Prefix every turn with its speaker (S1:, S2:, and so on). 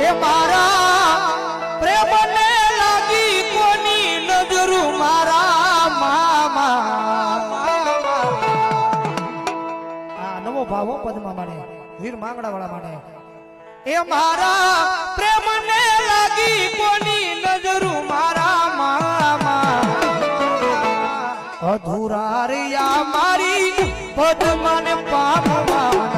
S1: એ મારા પ્રેમને લાગી કોની નજરું મારા મામા આ નવો ભાવો પદમાં માને વીર માંગડા વાળા માને એ મારા પ્રેમને લાગી કોની નજરું મારા મામા અધૂરા રિયા મારી પદમાને પામવા